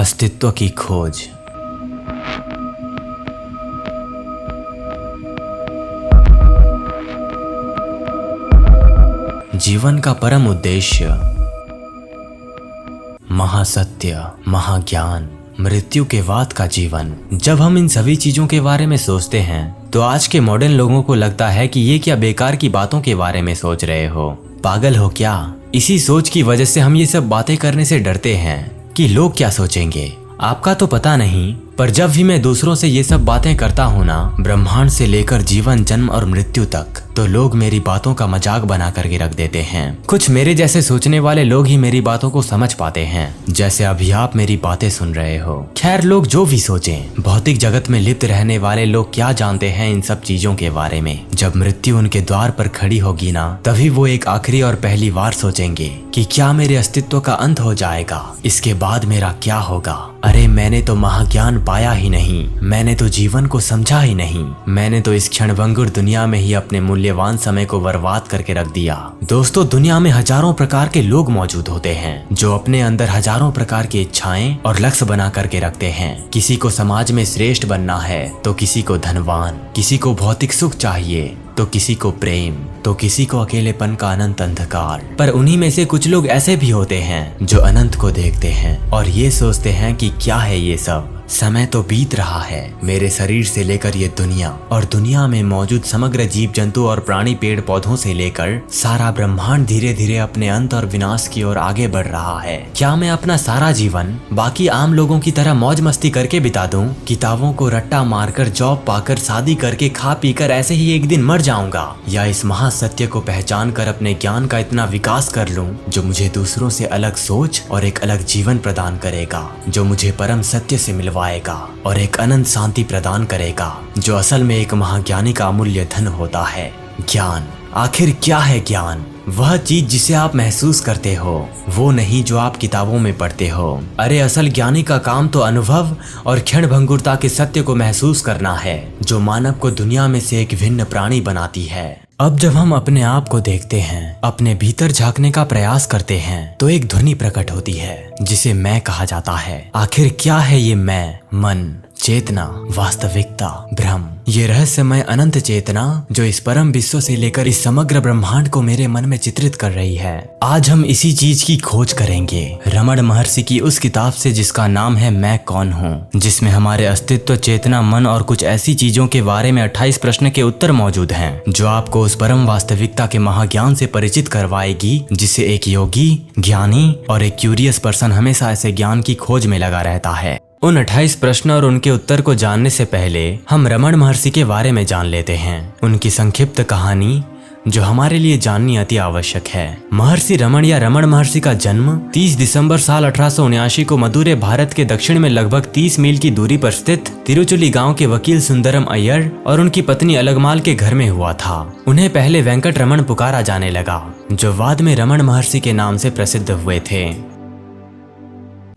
अस्तित्व की खोज। जीवन का परम उद्देश्य, महासत्य, महाज्ञान, मृत्यु के बाद का जीवन। जब हम इन सभी चीजों के बारे में सोचते हैं तो आज के मॉडर्न लोगों को लगता है कि ये क्या बेकार की बातों के बारे में सोच रहे हो, पागल हो क्या। इसी सोच की वजह से हम ये सब बातें करने से डरते हैं कि लोग क्या सोचेंगे। आपका तो पता नहीं, पर जब भी मैं दूसरों से ये सब बातें करता हूँ ना, ब्रह्मांड से लेकर जीवन, जन्म और मृत्यु तक, तो लोग मेरी बातों का मजाक बना करके रख देते हैं। कुछ मेरे जैसे सोचने वाले लोग ही मेरी बातों को समझ पाते हैं, जैसे अभी आप मेरी बातें सुन रहे हो। खैर, लोग जो भी सोचें, भौतिक जगत में लिप्त रहने वाले लोग क्या जानते हैं इन सब चीजों के बारे में। जब मृत्यु उनके द्वार पर खड़ी होगी ना, तभी वो एक आखिरी और पहली बार सोचेंगे कि क्या मेरे अस्तित्व का अंत हो जाएगा, इसके बाद मेरा क्या होगा। अरे मैंने तो महाज्ञान पाया ही नहीं, मैंने तो जीवन को समझा ही नहीं, मैंने तो इस क्षणभंगुर दुनिया में ही अपने मूल्यवान समय को बर्बाद करके रख दिया। दोस्तों, दुनिया में हजारों प्रकार के लोग मौजूद होते हैं जो अपने अंदर हजारों प्रकार की इच्छाएं और लक्ष्य बना करके रखते हैं। किसी को समाज में श्रेष्ठ बनना है, तो किसी को धनवान, किसी को भौतिक सुख चाहिए, तो किसी को प्रेम, तो किसी को अकेलेपन का अनंत अंधकार। पर उन्हीं में से कुछ लोग ऐसे भी होते हैं जो अनंत को देखते हैं और ये सोचते हैं कि क्या है ये सब, समय तो बीत रहा है, मेरे शरीर से लेकर ये दुनिया और दुनिया में मौजूद समग्र जीव जंतु और प्राणी, पेड़ पौधों से लेकर सारा ब्रह्मांड धीरे धीरे अपने अंत और विनाश की ओर आगे बढ़ रहा है। क्या मैं अपना सारा जीवन बाकी आम लोगों की तरह मौज मस्ती करके बिता दूं, किताबों को रट्टा मारकर, जॉब पाकर, शादी करके, खा पीकर ऐसे ही एक दिन मर जाऊंगा, या इस महासत्य को पहचान कर अपने ज्ञान का इतना विकास कर लूं जो मुझे दूसरों से अलग सोच और एक अलग जीवन प्रदान करेगा, जो मुझे परम सत्य से मिलवाएगा और एक अनंत शांति प्रदान करेगा, जो असल में एक महाज्ञानी का अमूल्य धन होता है। ज्ञान। आखिर क्या है ज्ञान? वह चीज जिसे आप महसूस करते हो, वो नहीं जो आप किताबों में पढ़ते हो। अरे असल ज्ञानी का काम तो अनुभव और क्षणभंगुरता के सत्य को महसूस करना है, जो मानव को दुनिया में से एक भिन्न प्राणी बनाती है। अब जब हम अपने आप को देखते हैं, अपने भीतर झांकने का प्रयास करते हैं, तो एक ध्वनि प्रकट होती है जिसे मैं कहा जाता है। आखिर क्या है ये मैं? मन, चेतना, वास्तविकता, भ्रम, ये रहस्यमय अनंत चेतना जो इस परम विश्व से लेकर इस समग्र ब्रह्मांड को मेरे मन में चित्रित कर रही है। आज हम इसी चीज की खोज करेंगे रमण महर्षि की उस किताब से जिसका नाम है मैं कौन हूँ, जिसमें हमारे अस्तित्व, चेतना, मन और कुछ ऐसी चीजों के बारे में 28 प्रश्न के उत्तर मौजूद हैं, जो आपको उस परम वास्तविकता के महाज्ञान से परिचित करवाएगी, जिसे एक योगी, ज्ञानी और एक क्यूरियस पर्सन हमेशा ऐसे ज्ञान की खोज में लगा रहता है। उन 28 प्रश्न और उनके उत्तर को जानने से पहले हम रमण महर्षि के बारे में जान लेते हैं, उनकी संक्षिप्त कहानी जो हमारे लिए जाननी अति आवश्यक है। महर्षि रमण या रमण महर्षि का जन्म 30 दिसंबर साल 1879 को मदुरै, भारत के दक्षिण में लगभग 30 मील की दूरी पर स्थित तिरुचुली गांव के वकील सुंदरम अय्यर और उनकी पत्नी अलगमाल के घर में हुआ था। उन्हें पहले वेंकट रमण पुकारा जाने लगा, जो बाद में रमण महर्षि के नाम से प्रसिद्ध हुए थे।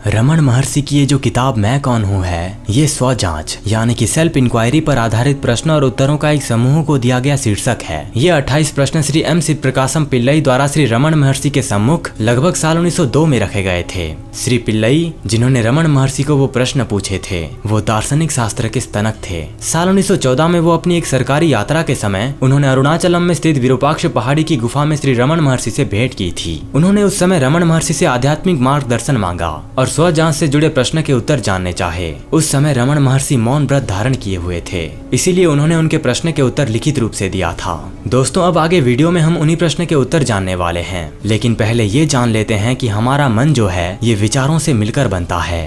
रमण महर्षि की ये जो किताब मैं कौन हूँ है, ये स्व जांच यानी कि सेल्फ इंक्वायरी पर आधारित प्रश्न और उत्तरों का एक समूह को दिया गया शीर्षक है। ये 28 प्रश्न श्री एम शिवप्रकाशम पिल्लई द्वारा श्री रमण महर्षि के सम्मुख लगभग साल 1902 में रखे गए थे। श्री पिल्लई, जिन्होंने रमण महर्षि को वो प्रश्न पूछे थे, वो दार्शनिक शास्त्र के स्तनक थे। साल 1914 में वो अपनी एक सरकारी यात्रा के समय उन्होंने अरुणाचलम में स्थित विरूपाक्ष पहाड़ी की गुफा में श्री रमण महर्षि से भेंट की थी। उन्होंने उस समय रमण महर्षि से आध्यात्मिक मार्गदर्शन मांगा और स्व जांच से जुड़े प्रश्न के उत्तर जानने चाहे। उस समय रमण महर्षि मौन व्रत धारण किए हुए थे, इसीलिए उन्होंने उनके प्रश्न के उत्तर लिखित रूप से दिया था। दोस्तों, अब आगे वीडियो में हम उन्हीं प्रश्न के उत्तर जानने वाले हैं, लेकिन पहले ये जान लेते हैं कि हमारा मन जो है ये विचारों से मिलकर बनता है।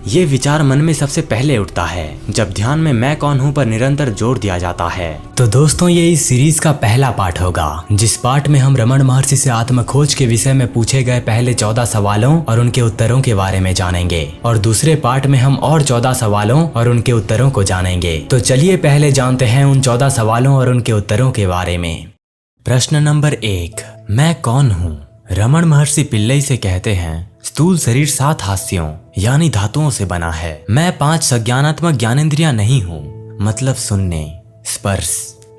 ये विचार मन में सबसे पहले उठता है जब ध्यान में मैं कौन हूँ पर निरंतर जोर दिया जाता है। तो दोस्तों, ये इस सीरीज का पहला पार्ट होगा, जिस पार्ट में हम रमण महर्षि से आत्मखोज के विषय में पूछे गए पहले 14 सवालों और उनके उत्तरों के बारे में जानेंगे, और दूसरे पार्ट में हम और 14 सवालों और उनके उत्तरों को जानेंगे। तो चलिए पहले जानते हैं उन 14 सवालों और उनके उत्तरों के बारे में। प्रश्न नंबर 1, मैं कौन हूँ? रमण महर्षि पिल्लई से कहते हैं, स्थूल शरीर 7 हास्यों यानी धातुओं से बना है। मैं 5 संज्ञानात्मक ज्ञानेंद्रियां नहीं हूँ, मतलब सुनने, स्पर्श,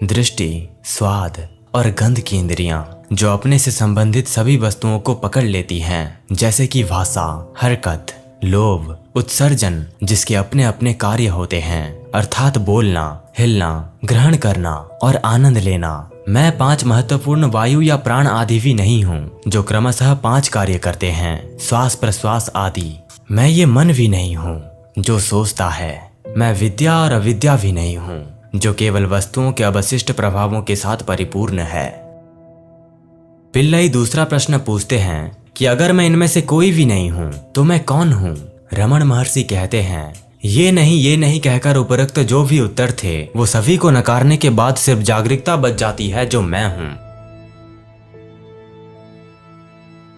दृष्टि, स्वाद और गंध की इंद्रियां, जो अपने से संबंधित सभी वस्तुओं को पकड़ लेती हैं, जैसे कि भाषा, हरकत, लोभ, उत्सर्जन जिसके अपने अपने कार्य होते हैं, अर्थात बोलना, हिलना, ग्रहण करना और आनंद लेना। मैं 5 महत्वपूर्ण वायु या प्राण आदि भी नहीं हूँ जो क्रमशः 5 कार्य करते हैं, श्वास प्रश्वास आदि। मैं ये मन भी नहीं हूँ जो सोचता है। मैं विद्या और अविद्या भी नहीं हूँ जो केवल वस्तुओं के अवशिष्ट प्रभावों के साथ परिपूर्ण है। पिल्लई दूसरा प्रश्न पूछते हैं कि अगर मैं इनमें से कोई भी नहीं हूँ तो मैं कौन हूँ? रमण महर्षि कहते हैं, ये नहीं कहकर उपरोक्त जो भी उत्तर थे वो सभी को नकारने के बाद सिर्फ जागरूकता बच जाती है जो मैं हूँ।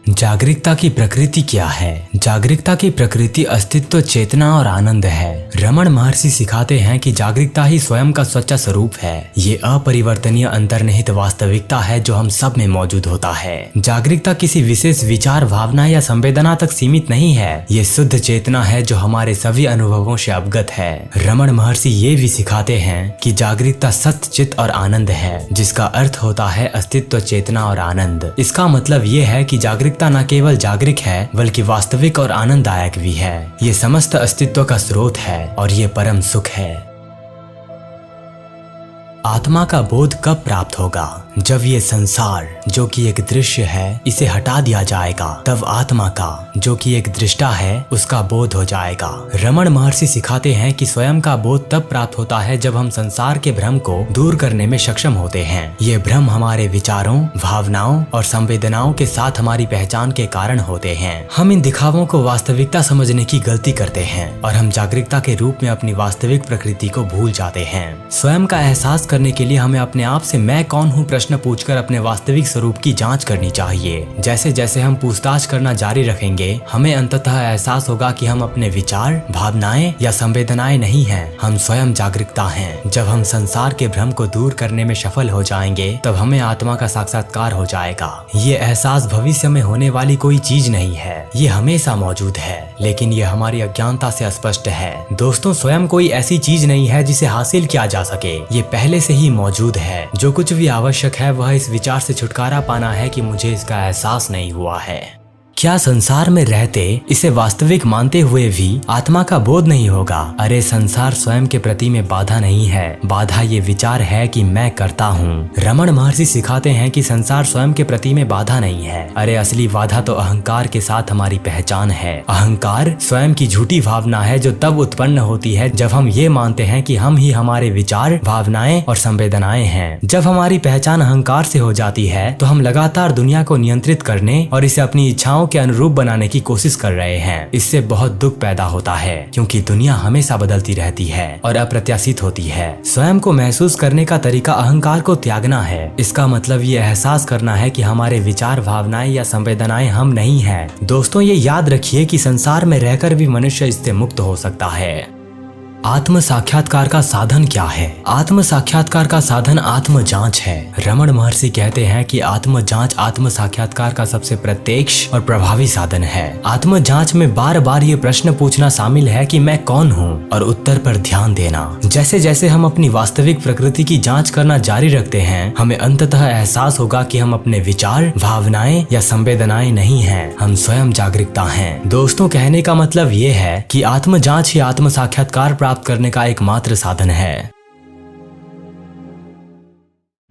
जागरूकता की प्रकृति क्या है? जागरूकता की प्रकृति अस्तित्व, चेतना और आनंद है। रमण महर्षि सिखाते हैं कि जागरूकता ही स्वयं का सच्चा स्वरूप है। ये अपरिवर्तनीय अंतर्निहित वास्तविकता है जो हम सब में मौजूद होता है। जागरूकता किसी विशेष विचार, भावना या संवेदना तक सीमित नहीं है। ये शुद्ध चेतना है जो हमारे सभी अनुभवों से अवगत है। रमण महर्षि ये भी सिखाते हैं कि जागरूकता सत्य, चित्त और आनंद है, जिसका अर्थ होता है अस्तित्व, चेतना और आनंद। इसका मतलब ये है कि जागरूकता न केवल जागरूक है बल्कि वास्तविक और आनंददायक भी है। ये समस्त अस्तित्व का स्रोत है और ये परम सुख है। आत्मा का बोध कब प्राप्त होगा? जब ये संसार जो कि एक दृश्य है इसे हटा दिया जाएगा, तब आत्मा का जो कि एक दृष्टा है उसका बोध हो जाएगा। रमण महर्षि सिखाते हैं कि स्वयं का बोध तब प्राप्त होता है जब हम संसार के भ्रम को दूर करने में सक्षम होते हैं। ये भ्रम हमारे विचारों, भावनाओं और संवेदनाओं के साथ हमारी पहचान के कारण होते हैं। हम इन दिखावों को वास्तविकता समझने की गलती करते हैं और हम जागरूकता के रूप में अपनी वास्तविक प्रकृति को भूल जाते हैं। स्वयं का एहसास करने के लिए हमें अपने आप से मैं कौन हूँ प्रश्न पूछकर अपने वास्तविक स्वरूप की जांच करनी चाहिए। जैसे जैसे हम पूछताछ करना जारी रखेंगे, हमें अंततः एहसास होगा कि हम अपने विचार, भावनाएं या संवेदनाएं नहीं हैं, हम स्वयं जागरूकता हैं। जब हम संसार के भ्रम को दूर करने में सफल हो जाएंगे, तब हमें आत्मा का साक्षात्कार हो जाएगा। ये एहसास भविष्य में होने वाली कोई चीज नहीं है, ये हमेशा मौजूद है, लेकिन ये हमारी अज्ञानता से अस्पष्ट है। दोस्तों, स्वयं कोई ऐसी चीज नहीं है जिसे हासिल किया जा सके, ये पहले से ही मौजूद है। जो कुछ भी आवश्यक है वह इस विचार से छुटकारा पाना है कि मुझे इसका एहसास नहीं हुआ है। क्या संसार में रहते इसे वास्तविक मानते हुए भी आत्मा का बोध नहीं होगा? अरे संसार स्वयं के प्रति में बाधा नहीं है, बाधा ये विचार है कि मैं करता हूँ। रमण महर्षि सिखाते हैं कि संसार स्वयं के प्रति में बाधा नहीं है। अरे असली बाधा तो अहंकार के साथ हमारी पहचान है। अहंकार स्वयं की झूठी भावना है जो तब उत्पन्न होती है जब हम ये मानते हैं कि हम ही हमारे विचार, भावनाएं और संवेदनाएं हैं। जब हमारी पहचान अहंकार से हो जाती है तो हम लगातार दुनिया को नियंत्रित करने और इसे अपनी इच्छाओं के अनुरूप बनाने की कोशिश कर रहे हैं। इससे बहुत दुख पैदा होता है क्योंकि दुनिया हमेशा बदलती रहती है और अप्रत्याशित होती है। स्वयं को महसूस करने का तरीका अहंकार को त्यागना है। इसका मतलब ये एहसास करना है कि हमारे विचार, भावनाएं या संवेदनाएं हम नहीं हैं। दोस्तों, ये याद रखिए कि संसार में रहकर भी मनुष्य इससे मुक्त हो सकता है। आत्म साक्षात्कार का साधन क्या है? आत्म साक्षात्कार का साधन आत्म जांच है। रमण महर्षि कहते हैं कि आत्म जांच आत्म साक्षात्कार का सबसे प्रत्यक्ष और प्रभावी साधन है। आत्म जांच में बार बार ये प्रश्न पूछना शामिल है कि मैं कौन हूँ, और उत्तर पर ध्यान देना। जैसे जैसे हम अपनी वास्तविक प्रकृति की जांच करना जारी रखते हैं, हमें अंततः एहसास होगा कि हम अपने विचार, भावनाएं या संवेदनाएं नहीं हैं, हम स्वयं जागरूकता हैं। दोस्तों, कहने का मतलब ये है कि आत्म जांच ही आत्म साक्षात्कार प्राप्त करने का एकमात्र साधन है।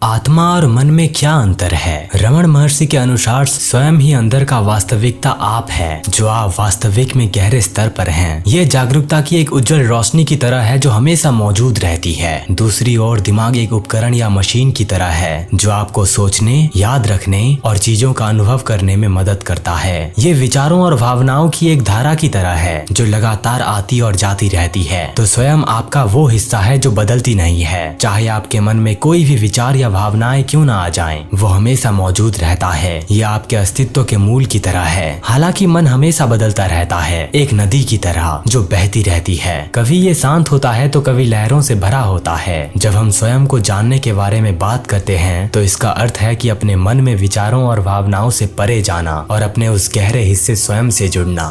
आत्मा और मन में क्या अंतर है? रमण महर्षि के अनुसार स्वयं ही अंदर का वास्तविकता आप है, जो आप वास्तविक में गहरे स्तर पर हैं। ये जागरूकता की एक उज्जवल रोशनी की तरह है जो हमेशा मौजूद रहती है। दूसरी ओर दिमाग एक उपकरण या मशीन की तरह है जो आपको सोचने, याद रखने और चीजों का अनुभव करने में मदद करता है। ये विचारों और भावनाओं की एक धारा की तरह है जो लगातार आती और जाती रहती है। तो स्वयं आपका वो हिस्सा है जो बदलती नहीं है। चाहे आपके मन में कोई भी विचार या भावनाएं क्यों ना आ जाएं, वो हमेशा मौजूद रहता है। ये आपके अस्तित्व के मूल की तरह है। हालांकि मन हमेशा बदलता रहता है, एक नदी की तरह जो बहती रहती है। कभी ये शांत होता है तो कभी लहरों से भरा होता है। जब हम स्वयं को जानने के बारे में बात करते हैं तो इसका अर्थ है कि अपने मन में विचारों और भावनाओं से परे जाना और अपने उस गहरे हिस्से स्वयं से जुड़ना।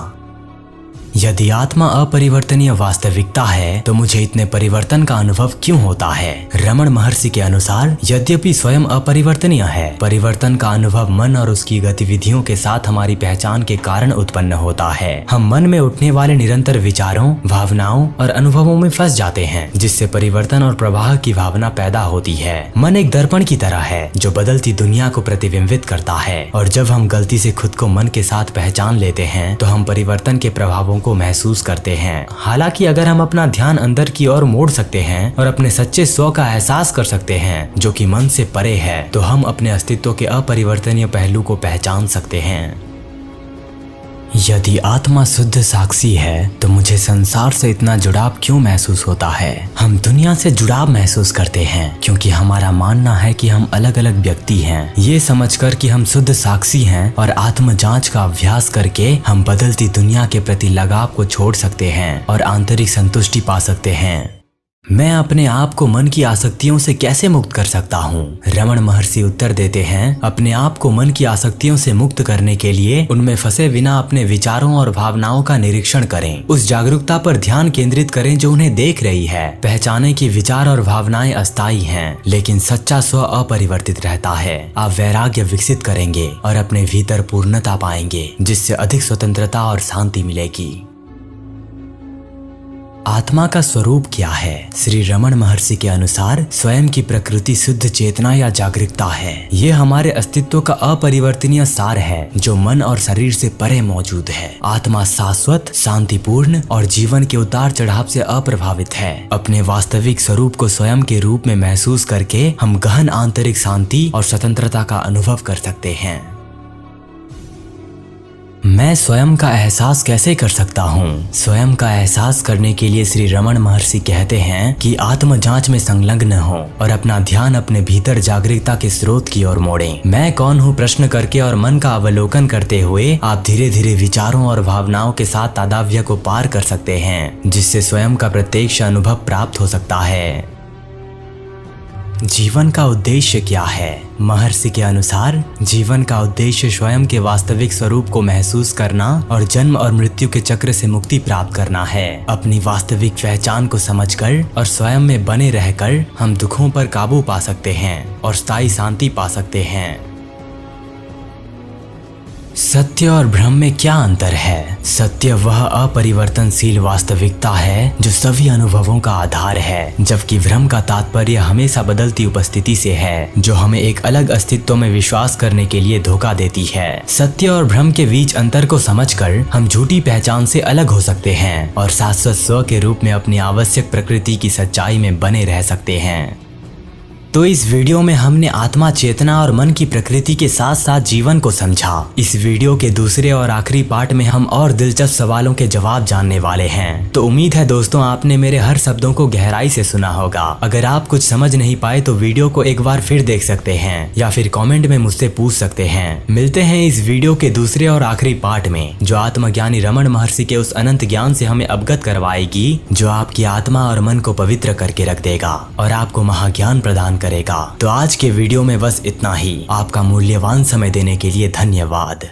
यदि आत्मा अपरिवर्तनीय वास्तविकता है तो मुझे इतने परिवर्तन का अनुभव क्यों होता है? रमण महर्षि के अनुसार यद्यपि स्वयं अपरिवर्तनीय है, परिवर्तन का अनुभव मन और उसकी गतिविधियों के साथ हमारी पहचान के कारण उत्पन्न होता है। हम मन में उठने वाले निरंतर विचारों, भावनाओं और अनुभवों में फंस जाते हैं, जिससे परिवर्तन और प्रवाह की भावना पैदा होती है। मन एक दर्पण की तरह है जो बदलती दुनिया को प्रतिबिंबित करता है, और जब हम गलती से खुद को मन के साथ पहचान लेते हैं तो हम परिवर्तन के प्रभावों को महसूस करते हैं। हालांकि अगर हम अपना ध्यान अंदर की ओर मोड़ सकते हैं और अपने सच्चे स्व का एहसास कर सकते हैं जो कि मन से परे है, तो हम अपने अस्तित्व के अपरिवर्तनीय पहलू को पहचान सकते हैं। यदि आत्मा शुद्ध साक्षी है तो मुझे संसार से इतना जुड़ाव क्यों महसूस होता है? हम दुनिया से जुड़ाव महसूस करते हैं क्योंकि हमारा मानना है कि हम अलग अलग व्यक्ति हैं। ये समझकर कि हम शुद्ध साक्षी हैं और आत्म जांच का अभ्यास करके हम बदलती दुनिया के प्रति लगाव को छोड़ सकते हैं और आंतरिक संतुष्टि पा सकते हैं। मैं अपने आप को मन की आसक्तियों से कैसे मुक्त कर सकता हूँ? रमण महर्षि उत्तर देते हैं, अपने आप को मन की आसक्तियों से मुक्त करने के लिए उनमें फंसे बिना अपने विचारों और भावनाओं का निरीक्षण करें। उस जागरूकता पर ध्यान केंद्रित करें जो उन्हें देख रही है। पहचानें कि विचार और भावनाएं अस्थायी हैं, लेकिन सच्चा स्व अपरिवर्तित रहता है। आप वैराग्य विकसित करेंगे और अपने भीतर पूर्णता पाएंगे, जिससे अधिक स्वतंत्रता और शांति मिलेगी। आत्मा का स्वरूप क्या है? श्री रमण महर्षि के अनुसार स्वयं की प्रकृति शुद्ध चेतना या जागरूकता है। ये हमारे अस्तित्व का अपरिवर्तनीय सार है जो मन और शरीर से परे मौजूद है। आत्मा शाश्वत, शांतिपूर्ण और जीवन के उतार चढ़ाव से अप्रभावित है। अपने वास्तविक स्वरूप को स्वयं के रूप में महसूस करके हम गहन आंतरिक शांति और स्वतंत्रता का अनुभव कर सकते हैं। मैं स्वयं का एहसास कैसे कर सकता हूँ? स्वयं का एहसास करने के लिए श्री रमण महर्षि कहते हैं कि आत्म जांच में संलग्न हो और अपना ध्यान अपने भीतर जागरूकता के स्रोत की ओर मोड़ें। मैं कौन हूँ प्रश्न करके और मन का अवलोकन करते हुए आप धीरे धीरे विचारों और भावनाओं के साथ तादात्म्य को पार कर सकते हैं, जिससे स्वयं का प्रत्यक्ष अनुभव प्राप्त हो सकता है। जीवन का उद्देश्य क्या है? महर्षि के अनुसार जीवन का उद्देश्य स्वयं के वास्तविक स्वरूप को महसूस करना और जन्म और मृत्यु के चक्र से मुक्ति प्राप्त करना है। अपनी वास्तविक पहचान को समझकर और स्वयं में बने रहकर हम दुखों पर काबू पा सकते हैं और स्थायी शांति पा सकते हैं। सत्य और भ्रम में क्या अंतर है? सत्य वह अपरिवर्तनशील वास्तविकता है जो सभी अनुभवों का आधार है, जबकि भ्रम का तात्पर्य हमेशा बदलती उपस्थिति से है जो हमें एक अलग अस्तित्व में विश्वास करने के लिए धोखा देती है। सत्य और भ्रम के बीच अंतर को समझकर हम झूठी पहचान से अलग हो सकते हैं और शाश्वत स्व के रूप में अपनी आवश्यक प्रकृति की सच्चाई में बने रह सकते हैं। तो इस वीडियो में हमने आत्मा, चेतना और मन की प्रकृति के साथ साथ जीवन को समझा। इस वीडियो के दूसरे और आखिरी पार्ट में हम और दिलचस्प सवालों के जवाब जानने वाले हैं। तो उम्मीद है दोस्तों आपने मेरे हर शब्दों को गहराई से सुना होगा। अगर आप कुछ समझ नहीं पाए तो वीडियो को एक बार फिर देख सकते हैं या फिर कॉमेंट में मुझसे पूछ सकते हैं। मिलते हैं इस वीडियो के दूसरे और आखिरी पार्ट में, जो आत्मज्ञानी रमण महर्षि के उस अनंत ज्ञान से हमें अवगत करवाएगी जो आपकी आत्मा और मन को पवित्र करके रख देगा और आपको महाज्ञान प्रदान करेगा। तो आज के वीडियो में बस इतना ही। आपका मूल्यवान समय देने के लिए धन्यवाद।